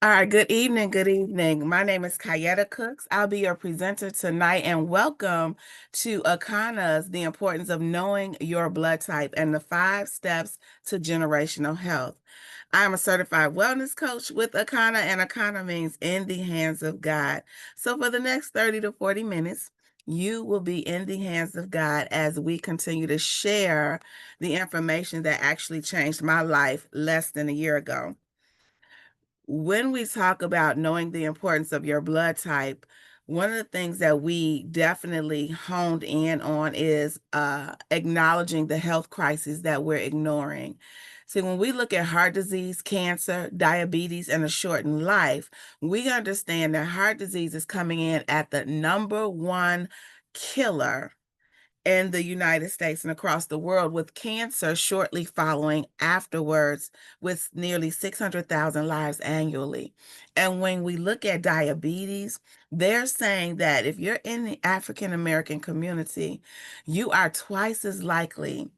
All right, good evening. Good evening. My name is Kayetta Cooks. I'll be your presenter tonight, and welcome to Akana's The Importance of Knowing Your Blood Type and the 5 Steps to Generational Health. I am a certified wellness coach with Akana, and Akana means in the hands of God. So, for the next 30 to 40 minutes, you will be in the hands of God as we continue to share the information that actually changed my life less than a year ago. When we talk about knowing the importance of your blood type, one of the things that we definitely honed in on is acknowledging the health crises that we're ignoring. See, when we look at heart disease, cancer, diabetes, and a shortened life, we understand that heart disease is coming in at the number one killer in the United States and across the world, with cancer shortly following afterwards, with nearly 600,000 lives annually. And when we look at diabetes, they're saying that if you're in the African American community, you are twice as likely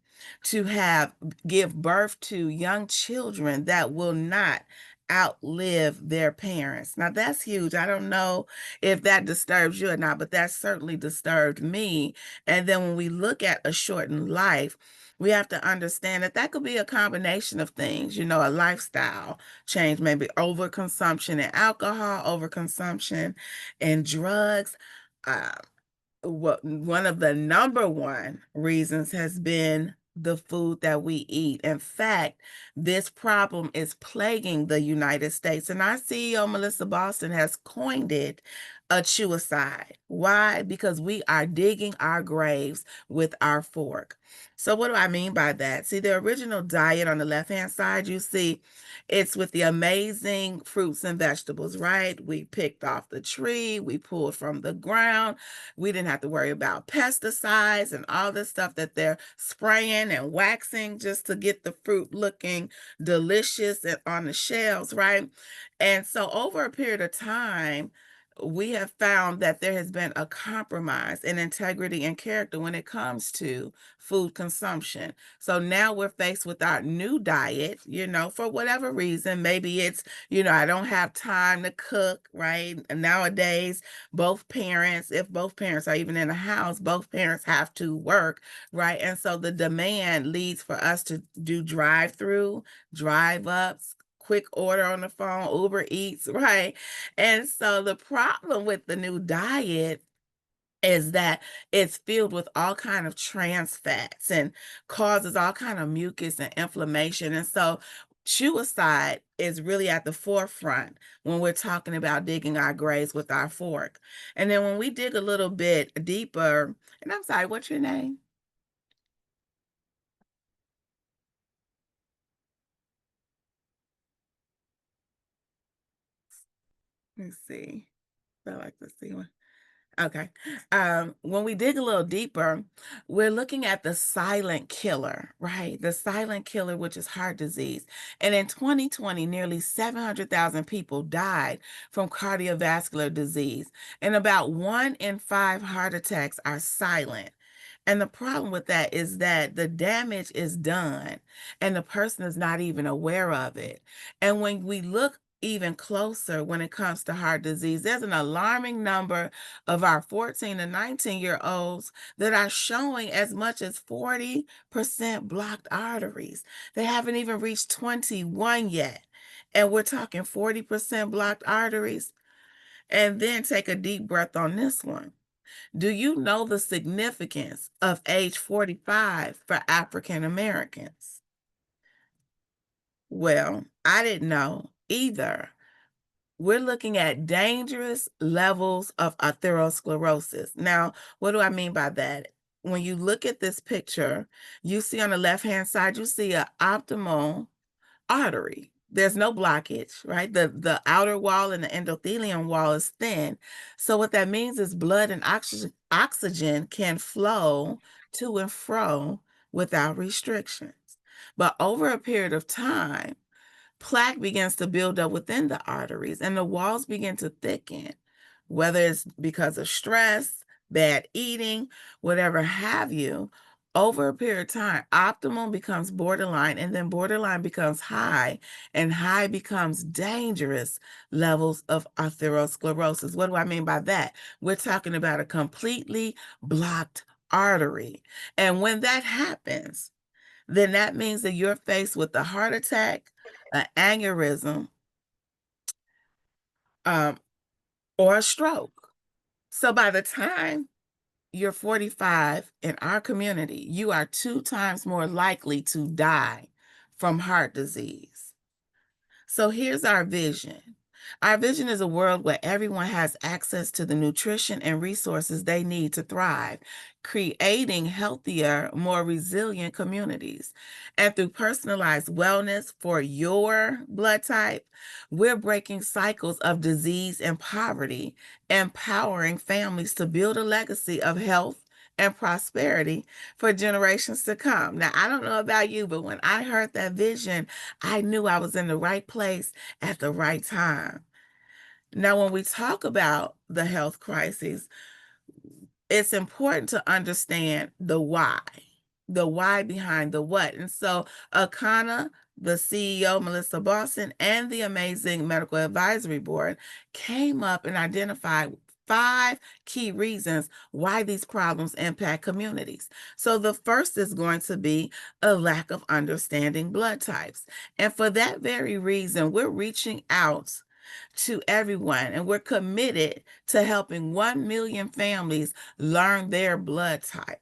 to have give birth to young children that will not outlive their parents. Now that's huge. I don't know if that disturbs you or not, but that certainly disturbed me. And then when we look at a shortened life, we have to understand that that could be a combination of things, a lifestyle change, maybe overconsumption in alcohol, overconsumption in drugs. Uh, one of the number one reasons has been the food that we eat. In fact, this problem is plaguing the United States, and our CEO, Melissa Boston, has coined it a chewicide. Why? Because we are digging our graves with our fork. So, what do I mean by that? See, the original diet on the left-hand side, you see, it's with the amazing fruits and vegetables, right? We picked off the tree, we pulled from the ground. We didn't have to worry about pesticides and all this stuff that they're spraying and waxing just to get the fruit looking delicious and on the shelves, right? And so over a period of time, we have found that there has been a compromise in integrity and character when it comes to food consumption. So now we're faced with our new diet, for whatever reason. Maybe it's, I don't have time to cook, right? And nowadays, if both parents are even in the house, both parents have to work, right? And so the demand leads for us to do drive-through, drive-ups, quick order on the phone, Uber Eats, right? And so the problem with the new diet is that it's filled with all kind of trans fats and causes all kind of mucus and inflammation. And so suicide is really at the forefront when we're talking about digging our graves with our fork. And then when we dig a little bit deeper, and I'm sorry, what's your name? Let's see. I like to see one. Okay. When we dig a little deeper, we're looking at the silent killer, right? The silent killer, which is heart disease. And in 2020, nearly 700,000 people died from cardiovascular disease, and about 1 in 5 heart attacks are silent. And the problem with that is that the damage is done and the person is not even aware of it. And when we look even closer when it comes to heart disease, there's an alarming number of our 14 to 19-year-olds that are showing as much as 40% blocked arteries. They haven't even reached 21 yet. And we're talking 40% blocked arteries. And then take a deep breath on this one. Do you know the significance of age 45 for African Americans? Well, I didn't know either. We're looking at dangerous levels of atherosclerosis. Now, what do I mean by that? When you look at this picture, you see on the left-hand side, you see an optimal artery. There's no blockage, right? The outer wall and the endothelium wall is thin. So what that means is blood and oxygen can flow to and fro without restrictions. But over a period of time, plaque begins to build up within the arteries and the walls begin to thicken, whether it's because of stress, bad eating, whatever have you. Over a period of time, optimal becomes borderline, and then borderline becomes high, and high becomes dangerous levels of atherosclerosis. What do I mean by that? We're talking about a completely blocked artery. And when that happens, then that means that you're faced with a heart attack, an aneurysm, or a stroke. So by the time you're 45 in our community, you are 2 times more likely to die from heart disease. So here's our vision. Our vision is a world where everyone has access to the nutrition and resources they need to thrive, creating healthier, more resilient communities. And through personalized wellness for your blood type, we're breaking cycles of disease and poverty, empowering families to build a legacy of health and prosperity for generations to come. Now, I don't know about you, but when I heard that vision, I knew I was in the right place at the right time. Now, when we talk about the health crisis, it's important to understand the why behind the what. And so Akana, the CEO, Melissa Boston, and the amazing Medical Advisory Board came up and identified 5 key reasons why these problems impact communities. So the first is going to be a lack of understanding blood types. And for that very reason, we're reaching out to everyone, and we're committed to helping 1 million families learn their blood type.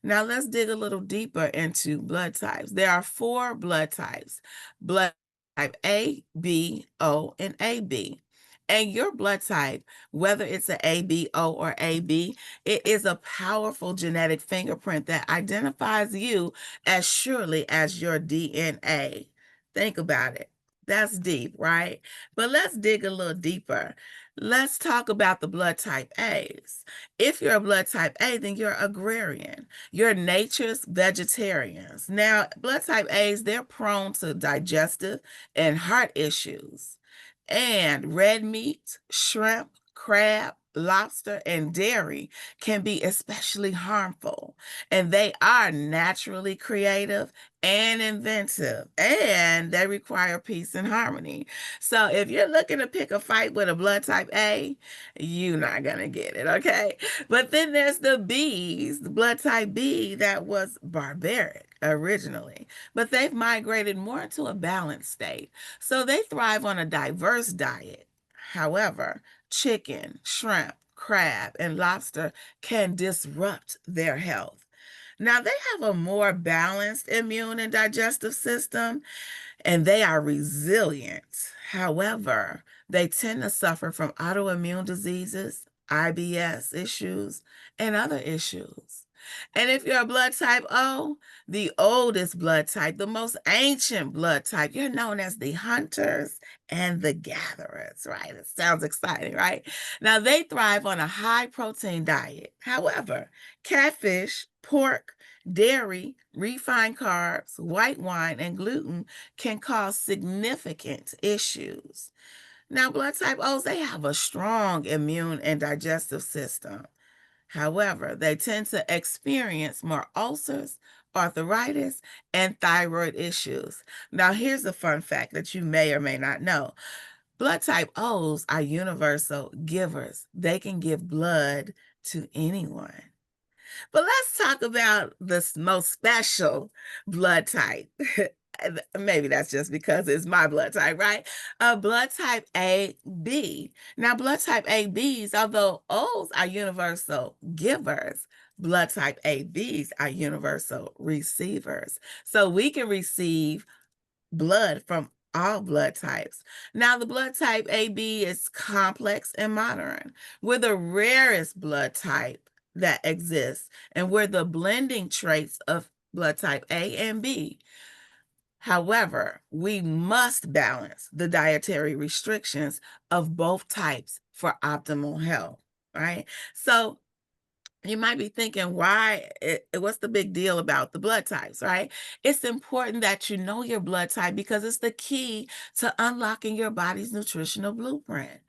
Now let's dig a little deeper into blood types. There are 4 blood types: blood type A, B, O, and AB. And your blood type, whether it's an ABO or AB, it is a powerful genetic fingerprint that identifies you as surely as your DNA. Think about it. That's deep, right? But let's dig a little deeper. Let's talk about the blood type A's. If you're a blood type A, then you're agrarian. You're nature's vegetarians. Now, blood type A's, they're prone to digestive and heart issues. And red meat, shrimp, crab, lobster, and dairy can be especially harmful. And they are naturally creative and inventive, and they require peace and harmony. So if you're looking to pick a fight with a blood type A, you're not gonna get it, okay? But then there's the B's, the blood type B that was barbaric originally, but they've migrated more into a balanced state. So they thrive on a diverse diet. However, chicken, shrimp, crab, and lobster can disrupt their health. Now, they have a more balanced immune and digestive system, and they are resilient. However, they tend to suffer from autoimmune diseases, IBS issues, and other issues. And if you're a blood type O, the oldest blood type, the most ancient blood type, you're known as the hunters and the gatherers, right? It sounds exciting, right? Now, they thrive on a high protein diet. However, catfish, pork, dairy, refined carbs, white wine, and gluten can cause significant issues. Now, blood type O's, they have a strong immune and digestive system. However, they tend to experience more ulcers, arthritis, and thyroid issues. Now, here's a fun fact that you may or may not know. Blood type O's are universal givers. They can give blood to anyone. But let's talk about the most special blood type. Maybe that's just because it's my blood type, right? Blood type AB. Now, blood type ABs, although O's are universal givers, blood type ABs are universal receivers. So we can receive blood from all blood types. Now, the blood type AB is complex and modern. We're the rarest blood type that exists, and we're the blending traits of blood type A and B. However, we must balance the dietary restrictions of both types for optimal health, right? So You might be thinking, what's the big deal about the blood types, right? It's important that you know your blood type because it's the key to unlocking your body's nutritional blueprint.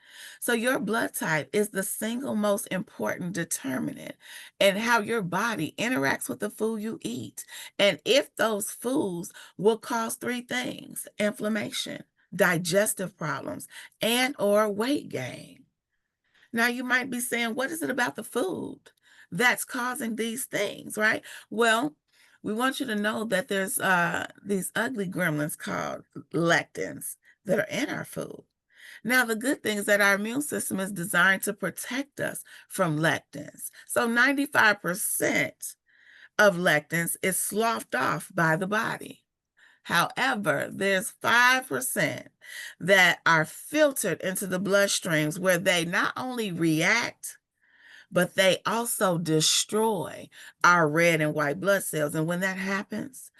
So, your blood type is the single most important determinant in how your body interacts with the food you eat. And if those foods will cause three things: inflammation, digestive problems, and or weight gain. Now you might be saying, what is it about the food that's causing these things, right? Well, we want you to know that there's these ugly gremlins called lectins that are in our food. Now, the good thing is that our immune system is designed to protect us from lectins. So 95% of lectins is sloughed off by the body. However, there's 5% that are filtered into the bloodstreams where they not only react, but they also destroy our red and white blood cells. And when that happens,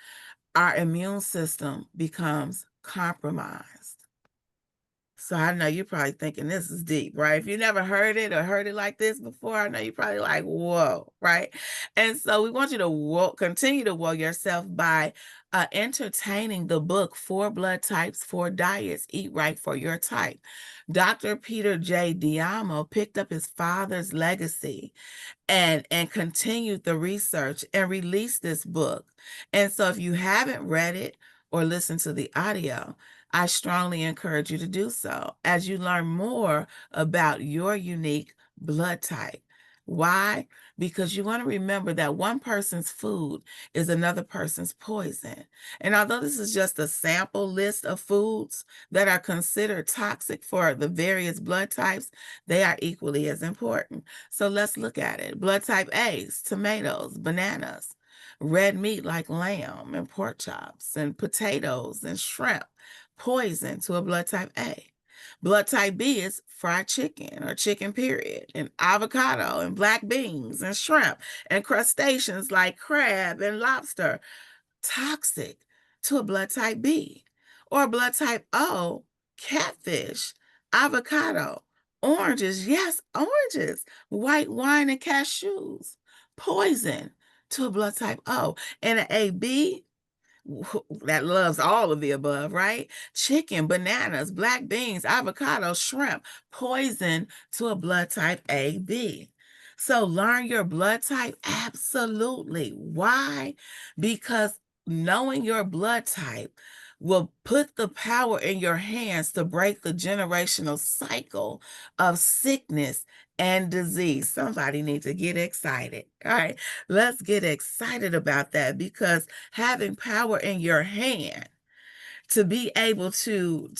our immune system becomes compromised. So I know you're probably thinking this is deep, right? If you never heard it or heard it like this before, I know you're probably like, whoa, right? And so we want you to continue to woe yourself by entertaining the book, Four Blood Types, Four Diets, Eat Right for Your Type. Dr. Peter J. Diamo picked up his father's legacy and continued the research and released this book. And so if you haven't read it or listened to the audio, I strongly encourage you to do so as you learn more about your unique blood type. Why? Because you want to remember that one person's food is another person's poison. And although this is just a sample list of foods that are considered toxic for the various blood types, they are equally as important. So let's look at it. Blood type A's, tomatoes, bananas, red meat like lamb and pork chops, and potatoes and shrimp, poison to a blood type A. Blood type B is fried chicken or chicken, period, and avocado and black beans and shrimp and crustaceans like crab and lobster, toxic to a blood type B. Or blood type O, catfish, avocado, oranges, yes, oranges, white wine and cashews, poison to a blood type O. And an AB, that loves all of the above, right? Chicken, bananas, black beans, avocado, shrimp, poison to a blood type AB. So learn your blood type? Absolutely. Why? Because knowing your blood type will put the power in your hands to break the generational cycle of sickness and disease. Somebody needs to get excited. All right, let's get excited about that because having power in your hand to be able to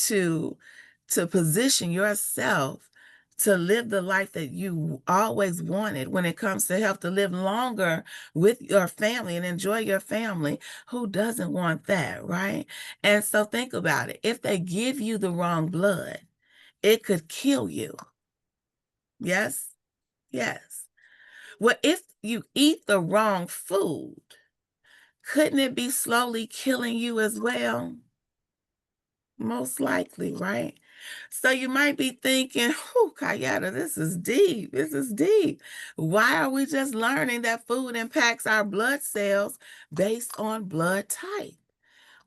position yourself to live the life that you always wanted when it comes to health, to live longer with your family and enjoy your family. Who doesn't want that, right? And so think about it. If they give you the wrong blood, it could kill you. Yes? Yes. Well, if you eat the wrong food, couldn't it be slowly killing you as well? Most likely, right? So you might be thinking, "Whew, Kayada, this is deep. This is deep. Why are we just learning that food impacts our blood cells based on blood type?"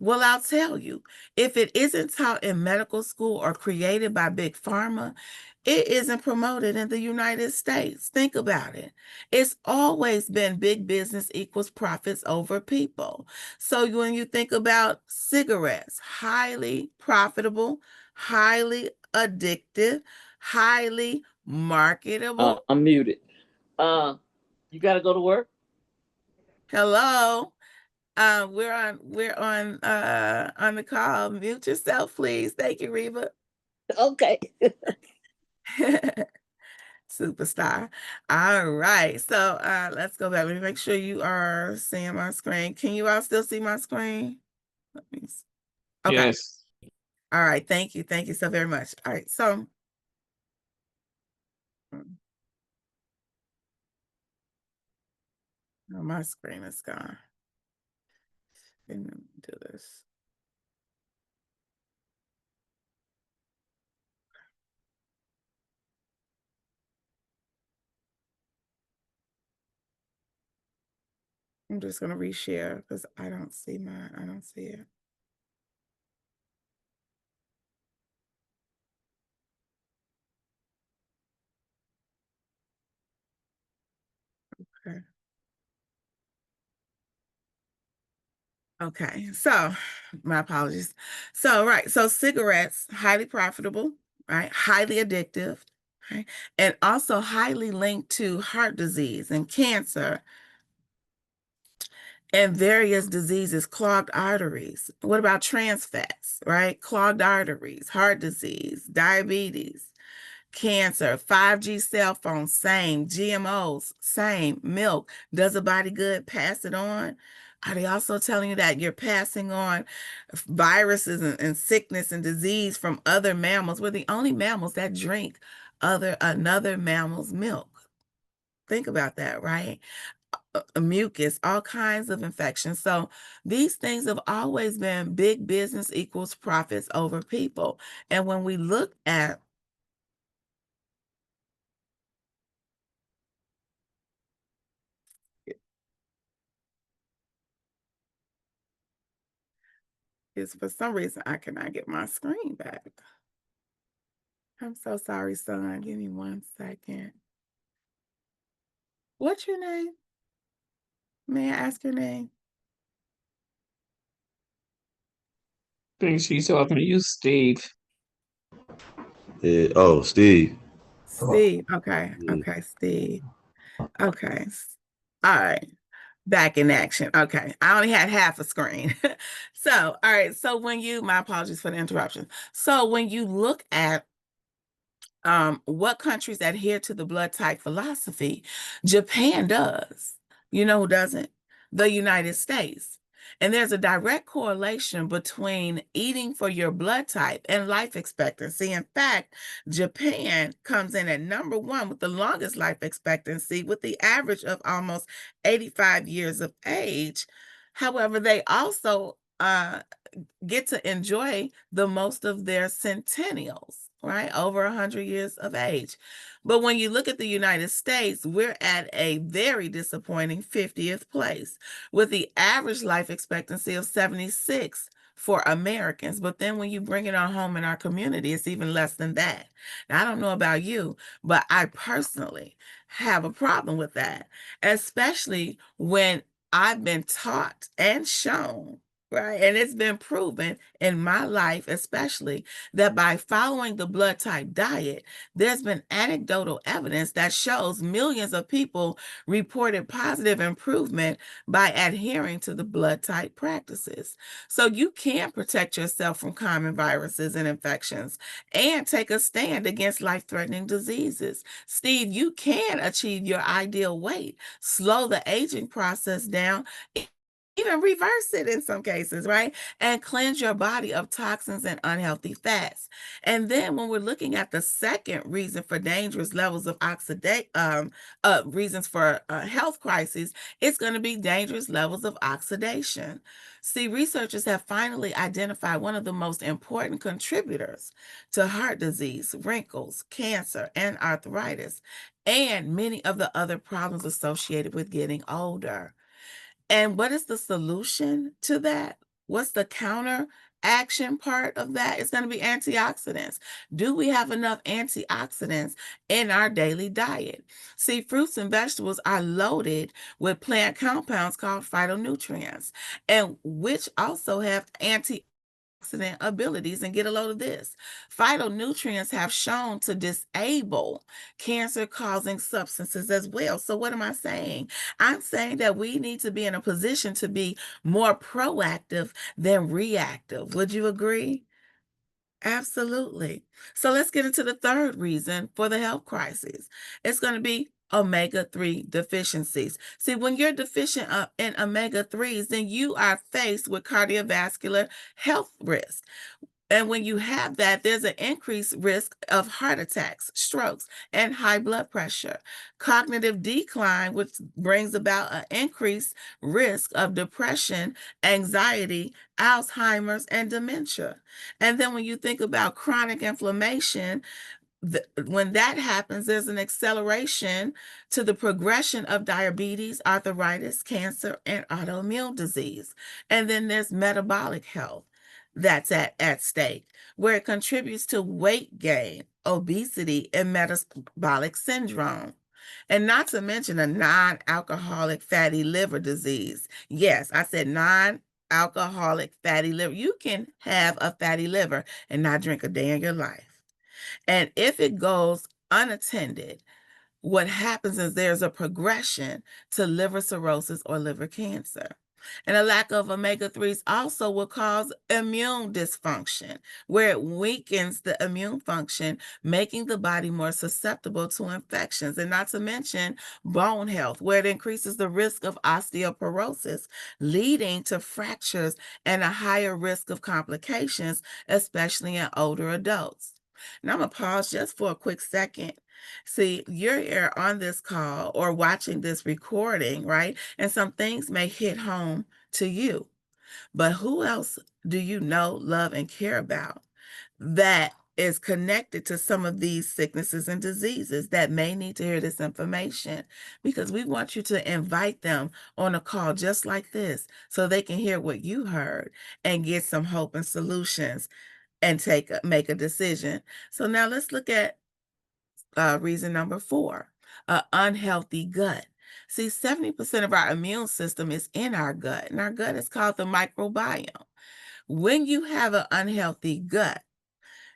Well, I'll tell you, if it isn't taught in medical school or created by Big Pharma, it isn't promoted in the United States. Think about it. It's always been big business equals profits over people. So when you think about cigarettes, highly profitable, highly addictive, highly marketable. I'm muted. You got to go to work. Hello. We're on the call. Mute yourself, please. Thank you, Reba. Okay. Superstar. All right. So let's go back. Let me make sure you are seeing my screen. Can you all still see my screen? Let me see. Okay. Yes. All right. Thank you. Thank you so very much. All right. So oh, my screen is gone. Let me do this. I'm just gonna reshare because I don't see it. Okay. Okay, so my apologies. So, right, so cigarettes, highly profitable, right? Highly addictive, right? And also highly linked to heart disease and cancer and various diseases, clogged arteries. What about trans fats, right? Clogged arteries, heart disease, diabetes, cancer, 5G cell phones, same, GMOs, same, milk. Does a body good? Pass it on. Are they also telling you that you're passing on viruses and sickness and disease from other mammals? We're the only mammals that drink another mammal's milk. Think about that, right? Mucus, all kinds of infections. So these things have always been big business equals profits over people. And when we look at is for some reason I cannot get my screen back. I'm so sorry, son. Give me 1 second. What's your name? May I ask your name? Think she's talking to you, Steve. Yeah. Oh, Steve. Steve. Okay. Yeah. Okay, Steve. Okay. All right. Back in action. Okay. I only had half a screen. So, all right. So my apologies for the interruption. So when you look at what countries adhere to the blood type philosophy, Japan does. You know who doesn't? The United States. And there's a direct correlation between eating for your blood type and life expectancy. In fact, Japan comes in at number 1 with the longest life expectancy, with the average of almost 85 years of age. However, they also get to enjoy the most of their centennials, right? Over 100 years of age. But when you look at the United States, we're at a very disappointing 50th place with the average life expectancy of 76 for Americans. But then when you bring it on home in our community, it's even less than that. Now, I don't know about you, but I personally have a problem with that, especially when I've been taught and shown, right? And it's been proven in my life, especially, that by following the blood type diet, there's been anecdotal evidence that shows millions of people reported positive improvement by adhering to the blood type practices. So you can protect yourself from common viruses and infections and take a stand against life-threatening diseases. Steve, you can achieve your ideal weight, slow the aging process down, even reverse it in some cases, right? And cleanse your body of toxins and unhealthy fats. And then when we're looking at the second reason for dangerous levels of reasons for health crises, it's going to be dangerous levels of oxidation. See, researchers have finally identified one of the most important contributors to heart disease, wrinkles, cancer, and arthritis, and many of the other problems associated with getting older. And what is the solution to that? What's the counter action part of that? It's going to be antioxidants. Do we have enough antioxidants in our daily diet? See, fruits and vegetables are loaded with plant compounds called phytonutrients, and which also have antioxidant abilities. And get a load of this: phytonutrients have shown to disable cancer causing substances as well. So what am I saying? I'm saying that we need to be in a position to be more proactive than reactive. Would you agree? Absolutely. So let's get into the third reason for the health crisis. It's going to be omega-3 deficiencies. See, when you're deficient in omega-3s, then you are faced with cardiovascular health risk. And when you have that, there's an increased risk of heart attacks, strokes, and high blood pressure. Cognitive decline, which brings about an increased risk of depression, anxiety, Alzheimer's, and dementia. And then when you think about chronic inflammation, when that happens, there's an acceleration to the progression of diabetes, arthritis, cancer, and autoimmune disease. And then there's metabolic health that's at stake, where it contributes to weight gain, obesity, and metabolic syndrome. And not to mention a non-alcoholic fatty liver disease. Yes, I said non-alcoholic fatty liver. You can have a fatty liver and not drink a day in your life. And if it goes unattended, what happens is there's a progression to liver cirrhosis or liver cancer. And a lack of omega-3s also will cause immune dysfunction, where it weakens the immune function, making the body more susceptible to infections. And not to mention bone health, where it increases the risk of osteoporosis, leading to fractures and a higher risk of complications, especially in older adults. Now I'm going to pause just for a quick second. See, you're here on this call or watching this recording, right? And some things may hit home to you. But who else do you know, love, and care about that is connected to some of these sicknesses and diseases that may need to hear this information? Because we want you to invite them on a call just like this so they can hear what you heard and get some hope and solutions and make a decision. So now let's look at reason number 4, unhealthy gut. See, 70% of our immune system is in our gut, and our gut is called the microbiome. When you have an unhealthy gut,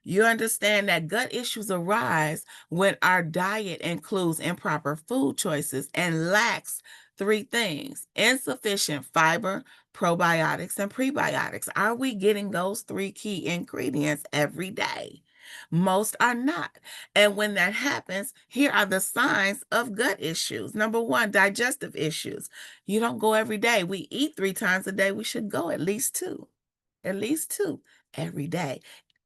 you understand that gut issues arise when our diet includes improper food choices and lacks 3 things: insufficient fiber, probiotics, and prebiotics. Are we getting those 3 key ingredients every day? Most are not. And when that happens, here are the signs of gut issues. Number 1, digestive issues. You don't go every day. We eat 3 times a day. We should go at least 2 every day.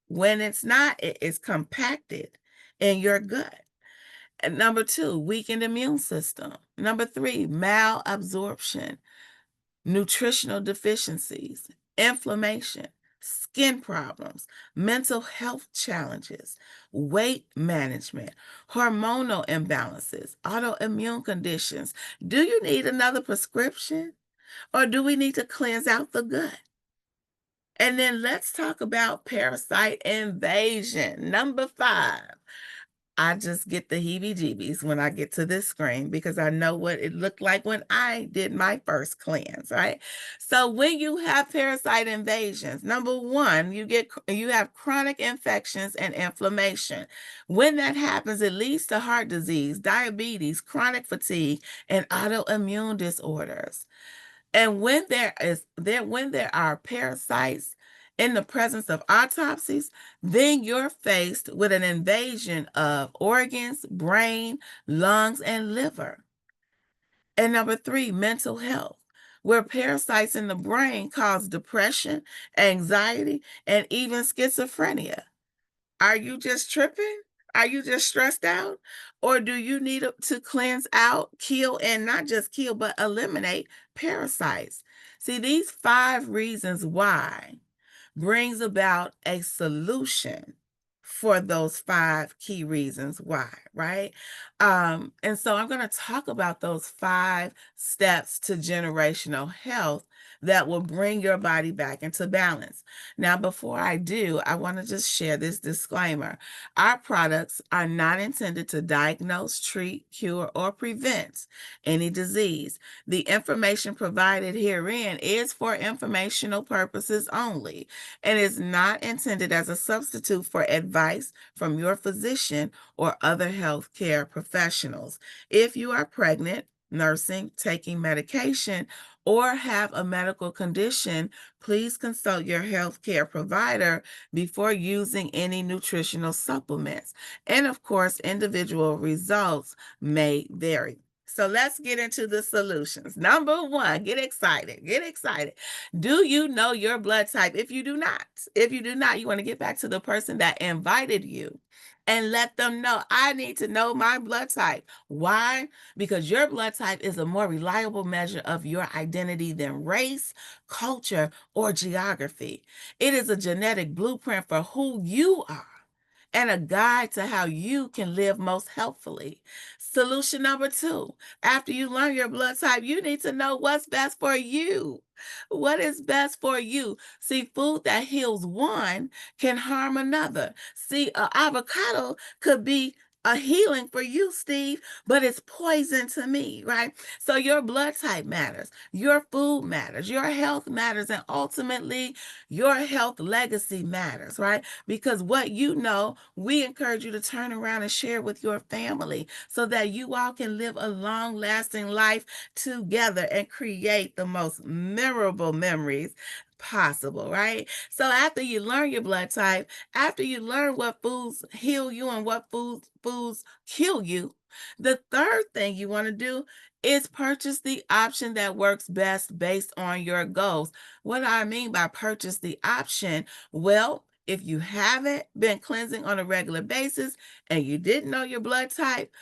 When it's not, it is compacted in your gut. And number 2, weakened immune system. Number 3, malabsorption, nutritional deficiencies, inflammation, skin problems, mental health challenges, weight management, hormonal imbalances, autoimmune conditions. Do you need another prescription, or do we need to cleanse out the gut? And then let's talk about parasite invasion. Number 5. I just get the heebie-jeebies when I get to this screen because I know what it looked like when I did my first cleanse, right? So when you have parasite invasions, number 1, you have chronic infections and inflammation. When that happens, it leads to heart disease, diabetes, chronic fatigue, and autoimmune disorders. And when there are parasites in the presence of autopsies, then you're faced with an invasion of organs, brain, lungs, and liver. And number 3, mental health, where parasites in the brain cause depression, anxiety, and even schizophrenia. Are you just tripping? Are you just stressed out? Or do you need to cleanse out, kill, and not just kill, but eliminate parasites? See, these 5 reasons why brings about a solution for those 5 key reasons why, right? And so I'm going to talk about those 5 steps to generational health that will bring your body back into balance. Now, before I do, I want to just share this disclaimer. Our products are not intended to diagnose, treat, cure, or prevent any disease. The information provided herein is for informational purposes only and is not intended as a substitute for advice from your physician or other healthcare professionals. If you are pregnant, nursing, taking medication, or have a medical condition, please consult your healthcare provider before using any nutritional supplements. And of course, individual results may vary. So let's get into the solutions. Number 1, get excited. Get excited. Do you know your blood type? If you do not, you want to get back to the person that invited you and let them know, I need to know my blood type. Why? Because your blood type is a more reliable measure of your identity than race, culture, or geography. It is a genetic blueprint for who you are. and a guide to how you can live most healthfully. Solution number 2, after you learn your blood type, you need to know what's best for you. What is best for you? See, food that heals one can harm another. See, an avocado could be a healing for you, Steve, but it's poison to me, right? So your blood type matters, your food matters, your health matters, and ultimately your health legacy matters, right? Because what you know, we encourage you to turn around and share with your family so that you all can live a long lasting life together and create the most memorable memories possible, right? So after you learn your blood type, after you learn what foods heal you and what foods kill you, the third thing you want to do is purchase the option that works best based on your goals. What do I mean by purchase the option? Well, if you haven't been cleansing on a regular basis and you didn't know your blood type,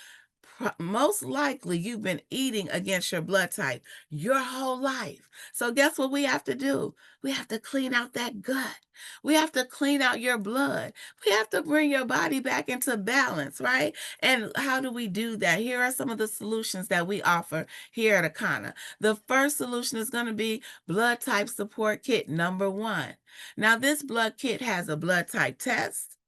most likely you've been eating against your blood type your whole life. So guess what we have to do? We have to clean out that gut. We have to clean out your blood. We have to bring your body back into balance, right? And how do we do that? Here are some of the solutions that we offer here at Akana. The first solution is going to be blood type support kit number 1. Now, this blood kit has a blood type test.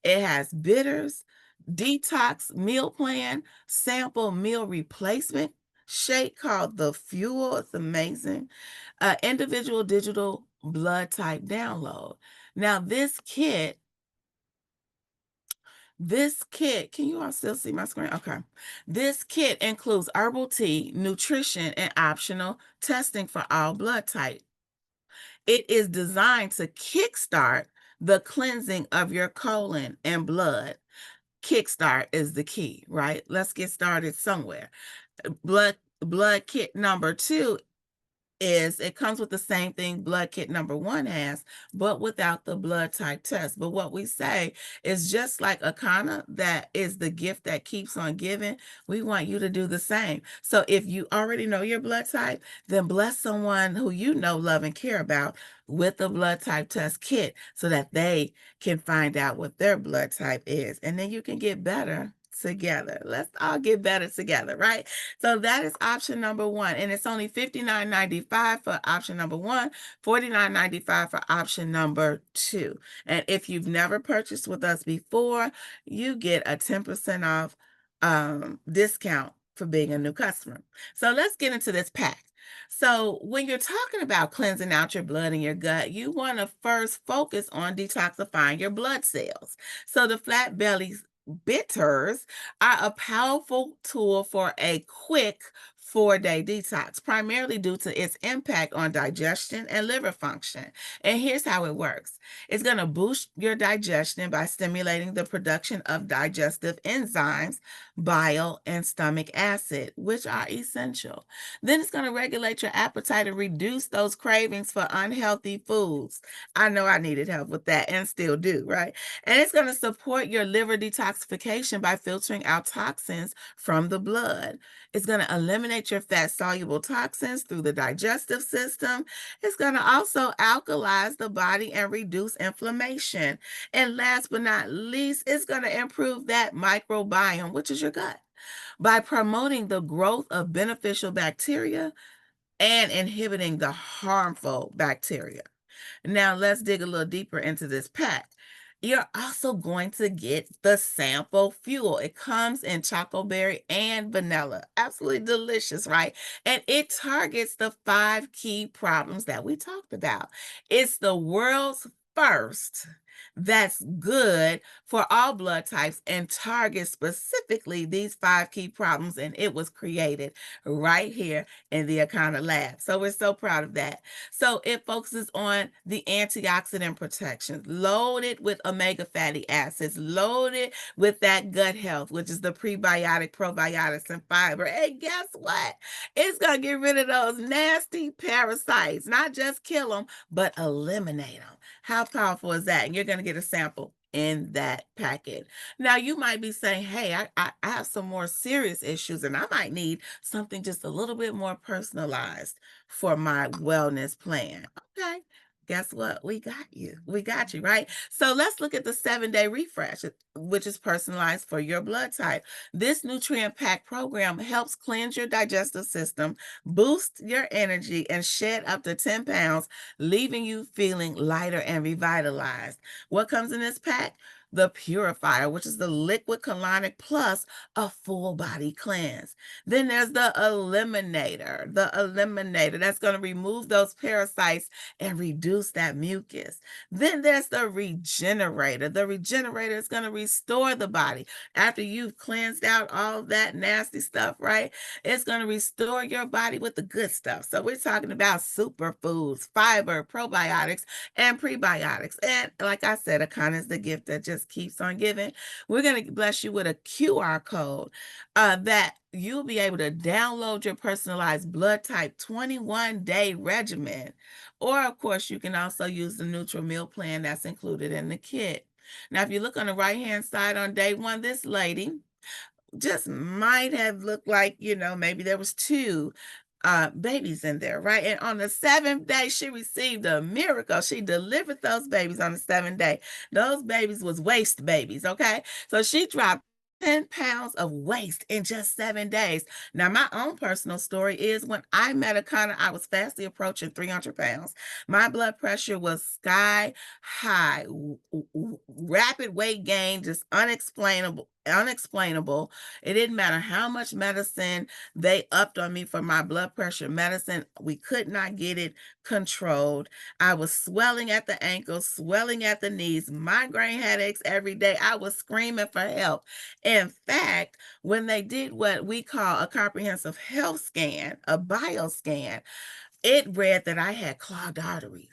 It has bitters, detox meal plan, sample meal replacement shake called the Fuel. It's amazing. Individual digital blood type download. Now this kit, can you all still see my screen? Okay. This kit includes herbal tea, nutrition, and optional testing for all blood types. It is designed to kickstart the cleansing of your colon and blood. Kickstart is the key, right? Let's get started somewhere. Blood kit number 2 is it comes with the same thing blood kit number 1 has, but without the blood type test. But what we say is just like Akana, that is the gift that keeps on giving. We want you to do the same. So if you already know your blood type, then bless someone who you know, love, and care about with the blood type test kit so that they can find out what their blood type is. And then you can get better together. Let's all get better together, right? So that is option number 1. And it's only $59.95 for option number 1, $49.95 for option number 2. And if you've never purchased with us before, you get a 10% off discount for being a new customer. So let's get into this pack. So when you're talking about cleansing out your blood and your gut, you want to first focus on detoxifying your blood cells. So the flat belly bitters are a powerful tool for a quick 4-day detox, primarily due to its impact on digestion and liver function. And here's how it works. It's going to boost your digestion by stimulating the production of digestive enzymes, bile, and stomach acid, which are essential. Then it's going to regulate your appetite and reduce those cravings for unhealthy foods. I know I needed help with that and still do, right? And it's going to support your liver detoxification by filtering out toxins from the blood. It's going to eliminate your fat-soluble toxins through the digestive system. It's going to also alkalize the body and reduce inflammation. And last but not least, it's going to improve that microbiome, which is your gut, by promoting the growth of beneficial bacteria and inhibiting the harmful bacteria. Now, let's dig a little deeper into this pack. You're also going to get the sample fuel. It comes in choco berry and vanilla. Absolutely delicious, right? And it targets the 5 key problems that we talked about. It's the world's first that's good for all blood types and targets specifically these 5 key problems. And it was created right here in the Akana lab. So we're so proud of that. So it focuses on the antioxidant protection, loaded with omega fatty acids, loaded with that gut health, which is the prebiotic, probiotics, and fiber. And guess what? It's going to get rid of those nasty parasites, not just kill them, but eliminate them. How powerful is that? And you're going to get a sample in that packet. Now, you might be saying, hey, I have some more serious issues and I might need something just a little bit more personalized for my wellness plan. Okay, guess what? We got you. We got you, right? So let's look at the 7-day refresh, which is personalized for your blood type. This nutrient-packed program helps cleanse your digestive system, boost your energy, and shed up to 10 pounds, leaving you feeling lighter and revitalized. What comes in this pack? The Purifier, which is the liquid colonic plus a full body cleanse. Then there's the Eliminator. The Eliminator that's going to remove those parasites and reduce that mucus. Then there's the Regenerator. The Regenerator is going to restore the body after you've cleansed out all that nasty stuff, right? It's going to restore your body with the good stuff. So we're talking about superfoods, fiber, probiotics, and prebiotics. And like I said, Akana is the gift that just keeps on giving. We're going to bless you with a QR code that you'll be able to download your personalized blood type 21-day regimen. Or, of course, you can also use the neutral meal plan that's included in the kit. Now, if you look on the right-hand side on day 1, this lady just might have looked like, maybe there was 2 babies in there, right? And on the 7th day, she received a miracle. She delivered those babies on the 7th day. Those babies was waist babies, okay? So she dropped 10 pounds of waste in just 7 days. Now, my own personal story is when I met Akana, I was fastly approaching 300 pounds. My blood pressure was sky high, rapid weight gain, just unexplainable. It didn't matter how much medicine they upped on me for my blood pressure medicine. We could not get it controlled. I was swelling at the ankles, swelling at the knees, migraine headaches every day. I was screaming for help. In fact, when they did what we call a comprehensive health scan, a bioscan, it read that I had clogged arteries,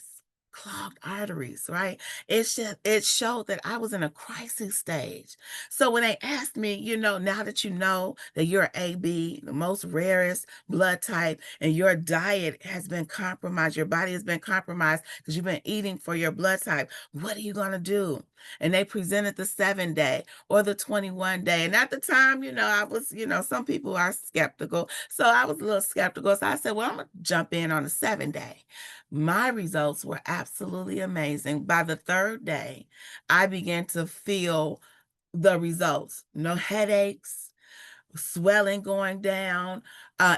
right? It showed that I was in a crisis stage. So when they asked me, now that you know that you're AB, the most rarest blood type, and your diet has been compromised, your body has been compromised because you've been eating for your blood type, what are you going to do? And they presented the 7-day or the 21-day. And at the time, I was, some people are skeptical. So I was a little skeptical. So I said, well, I'm going to jump in on the 7-day. My results were absolutely amazing. By the 3rd day, I began to feel the results. No headaches, swelling going down.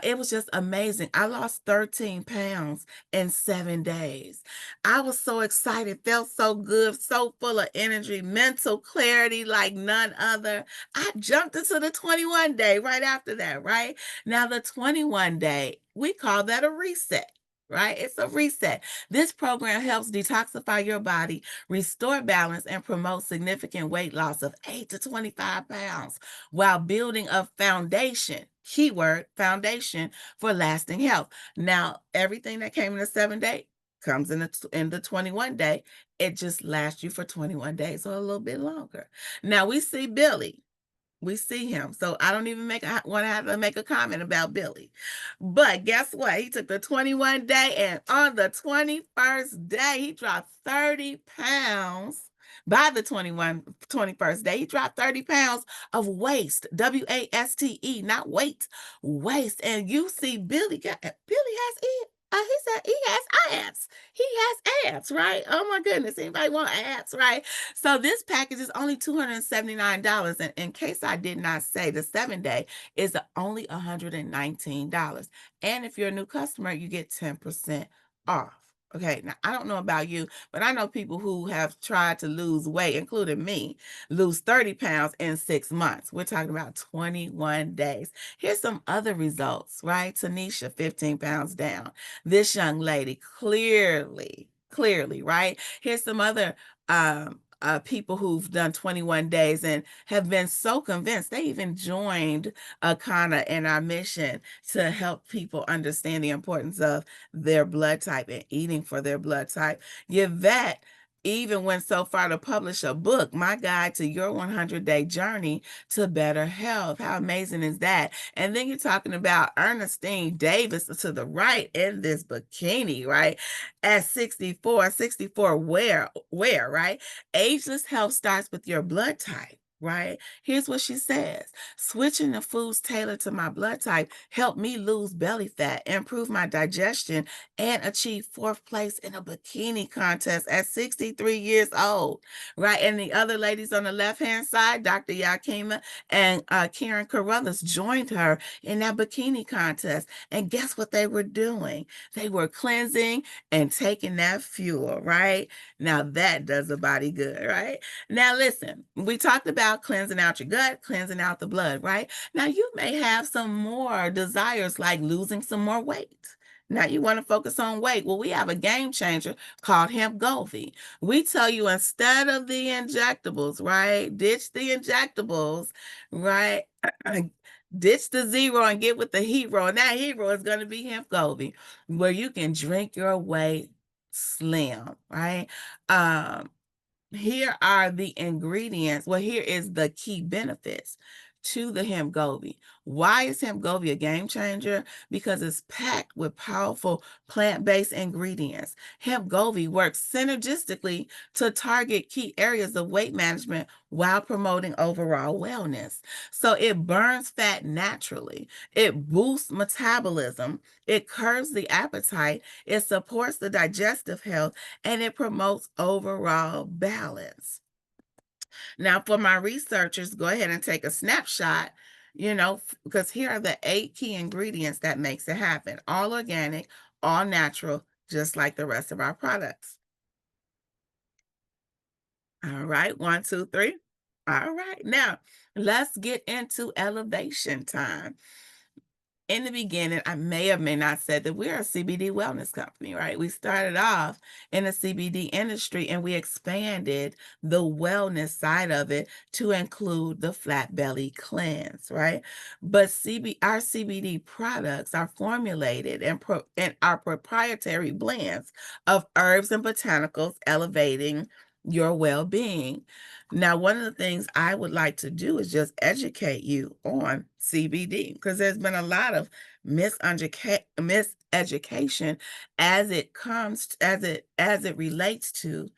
It was just amazing. I lost 13 pounds in 7 days. I was so excited, felt so good, so full of energy, mental clarity like none other. I jumped into the 21-day right after that, right? Now, the 21-day, we call that a reset. Right? It's a reset. This program helps detoxify your body, restore balance, and promote significant weight loss of 8 to 25 pounds while building a foundation, keyword foundation, for lasting health. Now, everything that came in the 7-day comes in the 21-day. It just lasts you for 21 days or a little bit longer. Now, we see Billy. We see him. So I don't even want to have to make a comment about Billy. But guess what? He took the 21-day, and on the 21st day, he dropped 30 pounds. By the 21st day, he dropped 30 pounds of waste, W-A-S-T-E, not weight, waste. And you see Billy has he said he has abs. He has abs, right? Oh my goodness. Anybody want abs, right? So this package is only $279. And in case I did not say, the 7-day is only $119. And if you're a new customer, you get 10% off. Okay, now I don't know about you, but I know people who have tried to lose weight, including me, lose 30 pounds in 6 months. We're talking about 21 days. Here's some other results, right? Tanisha, 15 pounds down. This young lady, clearly, right? Here's some other people who've done 21 days and have been so convinced. They even joined Akana in our mission to help people understand the importance of their blood type and eating for their blood type. Yvette even went so far to publish a book, My Guide to Your 100-Day Journey to Better Health. How amazing is that? And then you're talking about Ernestine Davis to the right in this bikini, right? At 64, where, right? Ageless health starts with your blood type. right? Here's what she says. Switching to foods tailored to my blood type helped me lose belly fat, improve my digestion, and achieve fourth place in a bikini contest at 63 years old, right? And the other ladies on the left-hand side, Dr. Yakima and Karen Carruthers, joined her in that bikini contest. And guess what they were doing? They were cleansing and taking that fuel, right? Now that does a body good, right? Now listen, we talked about cleansing out your gut, cleansing out the blood, right? Now you may have some more desires like losing some more weight. Now you want to focus on weight. Well, we have a game changer called Hempgovi. We tell you instead of the injectables, right? Ditch the injectables, right? Ditch the zero and get with the hero. And that hero is going to be Hempgovi, where you can drink your way slim, right? Here are the ingredients. Well, here is the key benefits to the Hempgovi. Why is Hempgovi a game changer? Because it's packed with powerful plant-based ingredients. Hempgovi works synergistically to target key areas of weight management while promoting overall wellness. So it burns fat naturally. It boosts metabolism. It curbs the appetite. It supports the digestive health, and it promotes overall balance. Now, for my researchers, go ahead and take a snapshot, because here are the 8 key ingredients that makes it happen. All organic, all natural, just like the rest of our products. All right, 1, 2, 3. All right, now let's get into elevation time. In the beginning, I may or may not said that we're a CBD wellness company, right? We started off in the CBD industry and we expanded the wellness side of it to include the flat belly cleanse, right? But our CBD products are formulated in our proprietary blends of herbs and botanicals, elevating your well-being. Now, one of the things I would like to do is just educate you on CBD, because there's been a lot of miseducation as it relates to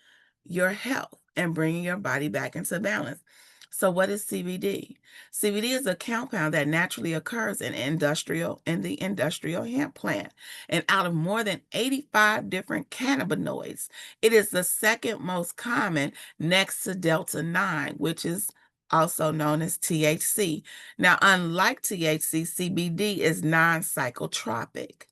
your health and bringing your body back into balance. So what is CBD? CBD is a compound that naturally occurs in the industrial hemp plant. And out of more than 85 different cannabinoids, it is the second most common next to Delta-9, which is also known as THC. Now, unlike THC, CBD is non-psychotropic.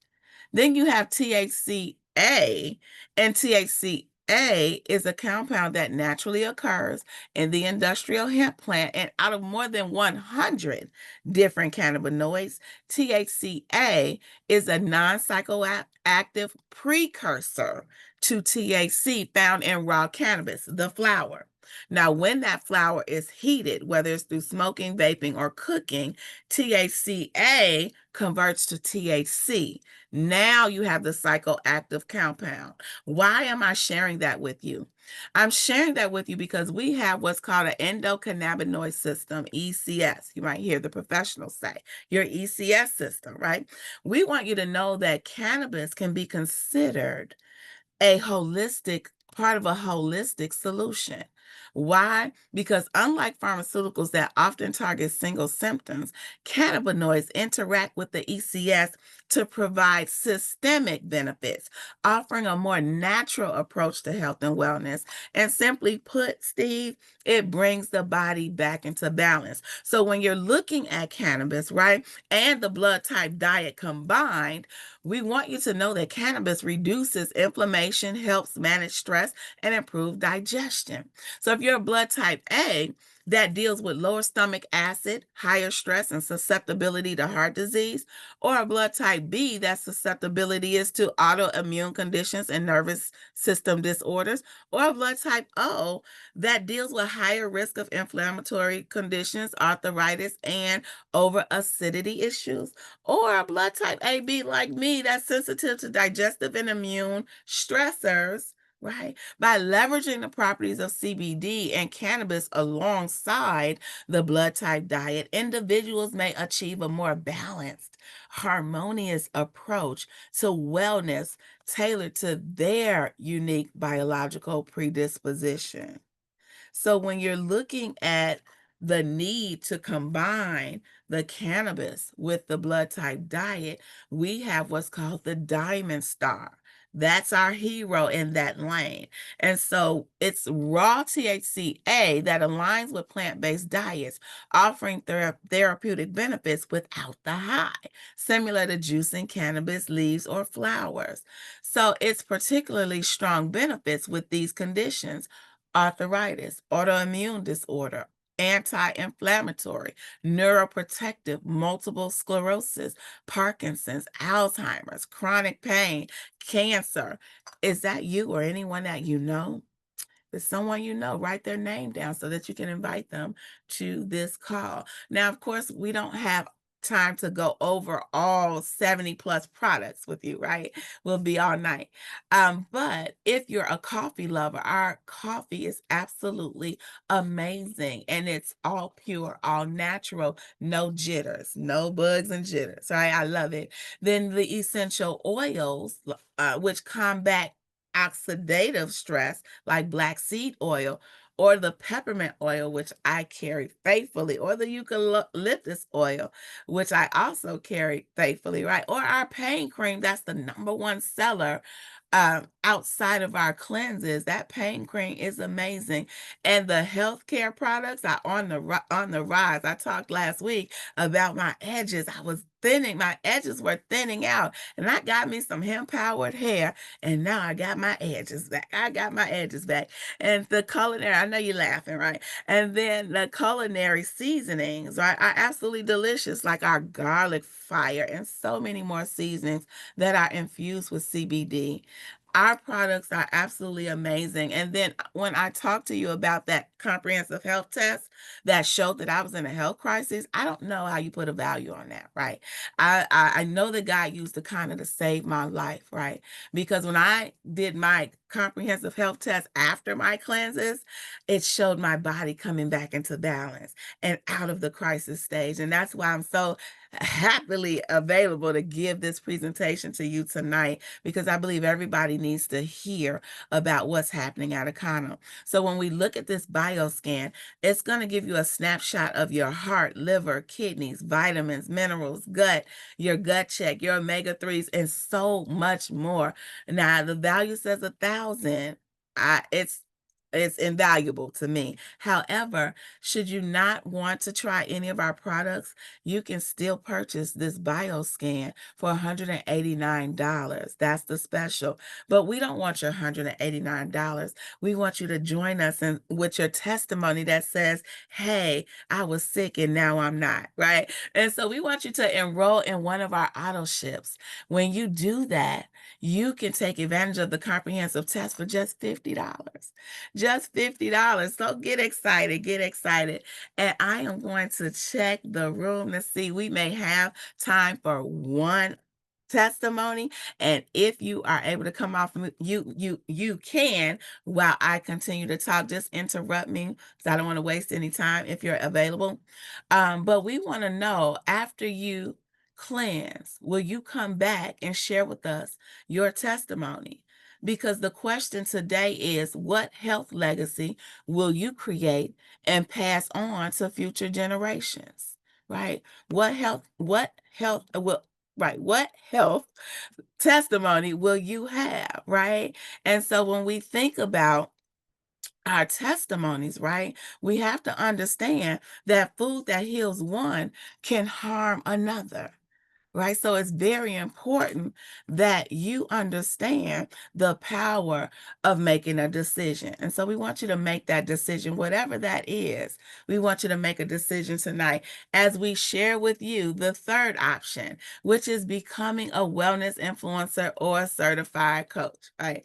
Then you have THCA, and THCA is a compound that naturally occurs in the industrial hemp plant. And out of more than 100 different cannabinoids, THCA is a non-psychoactive precursor to THC found in raw cannabis, the flower. Now, when that flower is heated, whether it's through smoking, vaping, or cooking, THCA converts to THC. Now you have the psychoactive compound. Why am I sharing that with you? I'm sharing that with you because we have what's called an endocannabinoid system, ECS. You might hear the professionals say, your ECS system, right? We want you to know that cannabis can be considered part of a holistic solution. Why? Because unlike pharmaceuticals that often target single symptoms, cannabinoids interact with the ECS to provide systemic benefits, offering a more natural approach to health and wellness. And simply put, Steve, it brings the body back into balance. So when you're looking at cannabis, right, and the blood type diet combined, we want you to know that cannabis reduces inflammation, helps manage stress, and improve digestion. So if you're a blood type A, that deals with lower stomach acid, higher stress, and susceptibility to heart disease, or a blood type B, that susceptibility is to autoimmune conditions and nervous system disorders, or a blood type O, that deals with higher risk of inflammatory conditions, arthritis, and over acidity issues, or a blood type AB like me, that's sensitive to digestive and immune stressors, right? By leveraging the properties of CBD and cannabis alongside the blood type diet, individuals may achieve a more balanced, harmonious approach to wellness tailored to their unique biological predisposition. So when you're looking at the need to combine the cannabis with the blood type diet, we have what's called the Diamond Star. That's our hero in that lane. And so it's raw THCA that aligns with plant-based diets, offering therapeutic benefits without the high, similar to juicing cannabis leaves or flowers. So it's particularly strong benefits with these conditions: arthritis, autoimmune disorder, anti-inflammatory, neuroprotective, multiple sclerosis, Parkinson's, Alzheimer's, chronic pain, cancer. Is that you or anyone that you know? If someone you know, write their name down so that you can invite them to this call. Now, of course, we don't have time to go over all 70 plus products with you, right? We'll be all night. But if you're a coffee lover, our coffee is absolutely amazing, and it's all pure, all natural, no jitters, no bugs and jitters, right? I love it. Then the essential oils, which combat oxidative stress, like black seed oil, or the peppermint oil, which I carry faithfully, or the eucalyptus oil, which I also carry faithfully, right? Or our pain cream, that's the #1 seller outside of our cleanses. That pain cream is amazing. And the healthcare products are on the rise. I talked last week about my edges. I was thinning, my edges were thinning out, and I got me some hemp powered hair, and now I got my edges back. I got my edges back. And the culinary, I know you're laughing, right? And then the culinary seasonings, right, are absolutely delicious, like our garlic fire and so many more seasonings that are infused with CBD. Our products are absolutely amazing. And then when I talked to you about that comprehensive health test that showed that I was in a health crisis, I don't know how you put a value on that, right? I know that God used the kind of to save my life, right? Because when I did my comprehensive health test after my cleanses, it showed my body coming back into balance and out of the crisis stage. And that's why I'm so happily available to give this presentation to you tonight, because I believe everybody needs to hear about what's happening at Econo. So when we look at this bioscan, it's going to give you a snapshot of your heart, liver, kidneys, vitamins, minerals, gut, your gut check, your omega-3s, and so much more. Now, the value says 1,000. It's invaluable to me. However, should you not want to try any of our products, you can still purchase this bioscan for $189. That's the special. But we don't want your $189. We want you to join us with your testimony that says, hey, I was sick and now I'm not, right? And so we want you to enroll in one of our auto ships. When you do that, you can take advantage of the comprehensive test for just $50. Just $50. So get excited, get excited. And I am going to check the room to see, we may have time for one testimony. And if you are able to come off, you can, while I continue to talk. Just interrupt me, because I don't want to waste any time if you're available. But we want to know, after you cleanse, will you come back and share with us your testimony? Because the question today is, what health legacy will you create and pass on to future generations? Right? What health testimony will you have, right? And so when we think about our testimonies, right, we have to understand that food that heals one can harm another. Right? So it's very important that you understand the power of making a decision. And so we want you to make that decision, whatever that is. We want you to make a decision tonight as we share with you the third option, which is becoming a wellness influencer or a certified coach, right?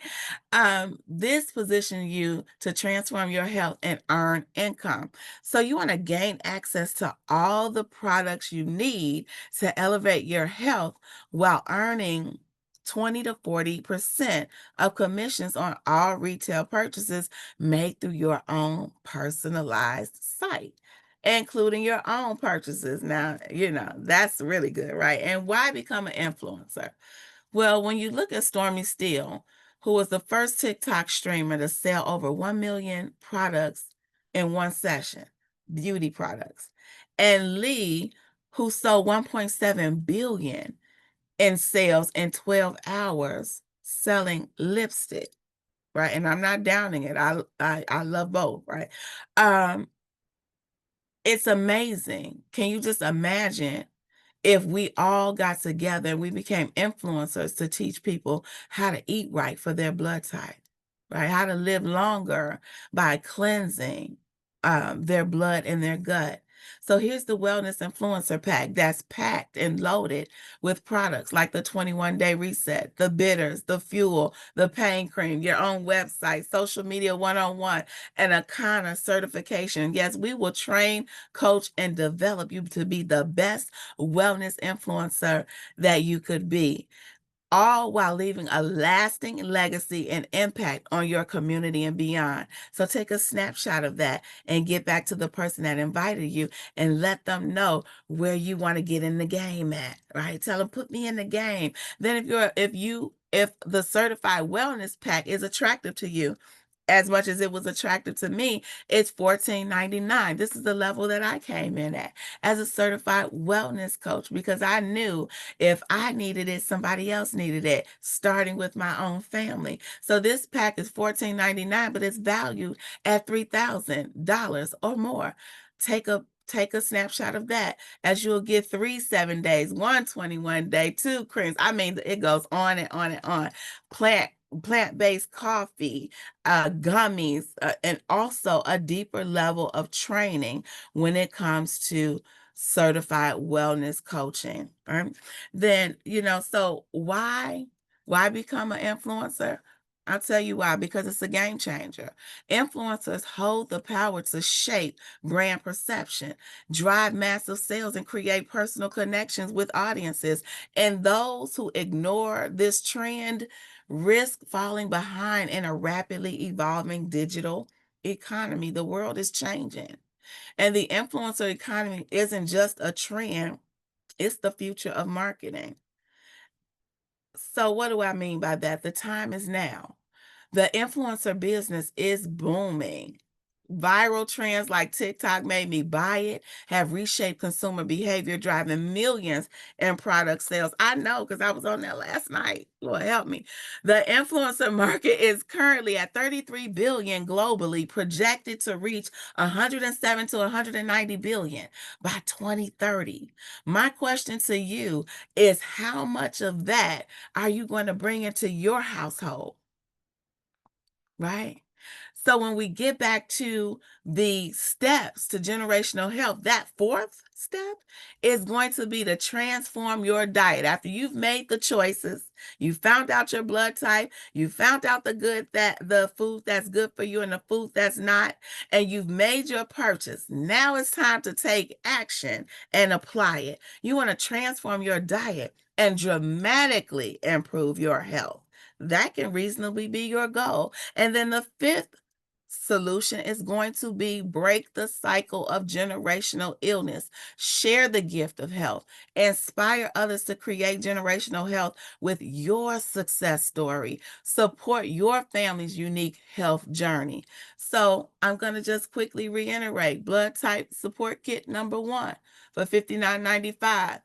This positions you to transform your health and earn income. So you want to gain access to all the products you need to elevate your health while earning 20 to 40% of commissions on all retail purchases made through your own personalized site, including your own purchases. Now, that's really good, right? And why become an influencer? Well, when you look at Stormy Steele, who was the first TikTok streamer to sell over 1 million products in one session, beauty products, and Lee, who sold 1.7 billion in sales in 12 hours selling lipstick, right? And I'm not downing it. I love both, right? It's amazing. Can you just imagine if we all got together and we became influencers to teach people how to eat right for their blood type, right? How to live longer by cleansing their blood and their gut. So here's the Wellness Influencer Pack that's packed and loaded with products like the 21-day reset, the bitters, the fuel, the pain cream, your own website, social media one-on-one, and a Akana certification. Yes, we will train, coach, and develop you to be the best wellness influencer that you could be, all while leaving a lasting legacy and impact on your community and beyond. So take a snapshot of that and get back to the person that invited you and let them know where you want to get in the game at, right? Tell them, put me in the game. Then if the certified wellness pack is attractive to you, as much as it was attractive to me, it's $14.99. This is the level that I came in at as a certified wellness coach, because I knew if I needed it, somebody else needed it, starting with my own family. So this pack is $14.99, but it's valued at $3,000 or more. Take a snapshot of that, as you'll get 3 7 days, 1 21 day, 2 creams. I mean, it goes on and on and on. Plant-based coffee, gummies, and also a deeper level of training when it comes to certified wellness coaching. Right? Then, so why become an influencer? I'll tell you why, because it's a game changer. Influencers hold the power to shape brand perception, drive massive sales, and create personal connections with audiences. And those who ignore this trend risk falling behind in a rapidly evolving digital economy. The world is changing, and the influencer economy isn't just a trend, it's the future of marketing. So what do I mean by that? The time is now. The influencer business is booming. Viral trends like TikTok made me buy it have reshaped consumer behavior, driving millions in product sales. I know, because I was on there last night. Lord help me. The influencer market is currently at 33 billion globally, projected to reach 107 to 190 billion by 2030. My question to you is, how much of that are you going to bring into your household? Right? So when we get back to the steps to generational health, that fourth step is going to be to transform your diet. After you've made the choices, you found out your blood type, you found out the food that's good for you and the food that's not, and you've made your purchase. Now it's time to take action and apply it. You want to transform your diet and dramatically improve your health. That can reasonably be your goal. And then the fifth solution is going to be break the cycle of generational illness, share the gift of health, inspire others to create generational health with your success story, support your family's unique health journey. So I'm going to just quickly reiterate: blood type support kit number 1 for $59.95,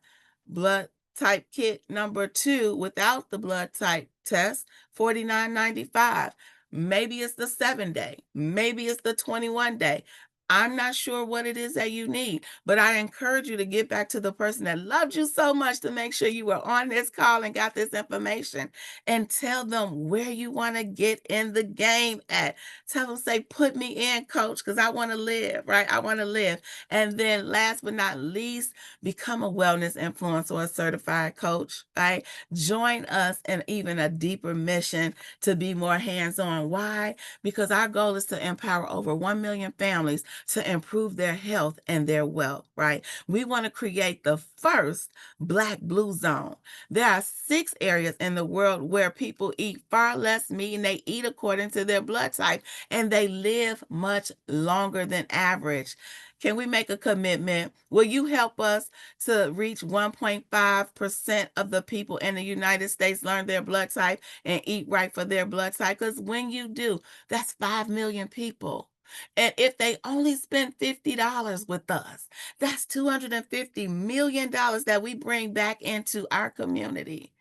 blood type kit number 2 without the blood type test, $49.95. Maybe it's the 7-day, maybe it's the 21-day. I'm not sure what it is that you need, but I encourage you to get back to the person that loved you so much to make sure you were on this call and got this information, and tell them where you want to get in the game at. Tell them, say, put me in, coach, because I want to live, right? I want to live. And then last but not least, become a wellness influencer or a certified coach, right? Join us in even a deeper mission to be more hands-on. Why? Because our goal is to empower over 1 million families to improve their health and their wealth, right? We want to create the first Black Blue Zone. There are 6 areas in the world where people eat far less meat and they eat according to their blood type, and they live much longer than average. Can we make a commitment? Will you help us to reach 1.5% of the people in the United States learn their blood type and eat right for their blood type? Because when you do, that's 5 million people. And if they only spend $50 with us, that's $250 million that we bring back into our community.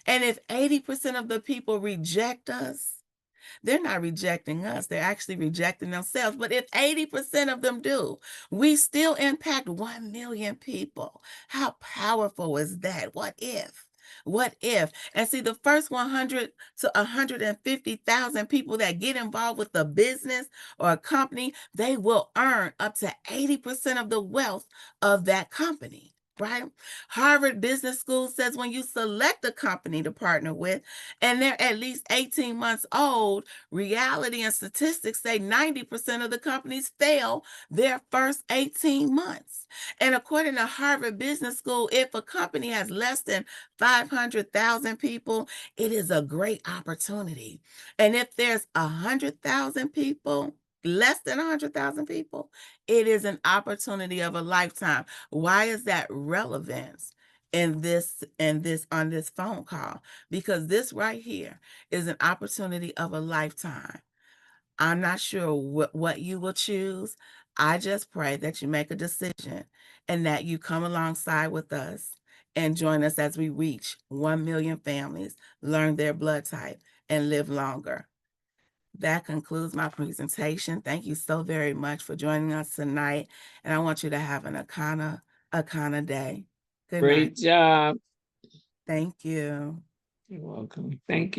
And if 80% of the people reject us, they're not rejecting us, they're actually rejecting themselves. But if 80% of them do, we still impact 1 million people. How powerful is that? What if? What if? And see, the first 100 to 150,000 people that get involved with a business or a company, they will earn up to 80% of the wealth of that company. Right? Harvard Business School says when you select a company to partner with and they're at least 18 months old, reality and statistics say 90% of the companies fail their first 18 months. And according to Harvard Business School, if a company has less than 500,000 people, it is a great opportunity. And if there's 100,000 people, less than 100,000 people, it is an opportunity of a lifetime. Why is that relevance in this on this phone call? Because this right here is an opportunity of a lifetime. I'm not sure what you will choose. I just pray that you make a decision and that you come alongside with us and join us as we reach 1 million families, learn their blood type, and live longer. That concludes my presentation. Thank you so very much for joining us tonight. And I want you to have an Akana day. Good Great night. job. Thank you. You're welcome. Thank you.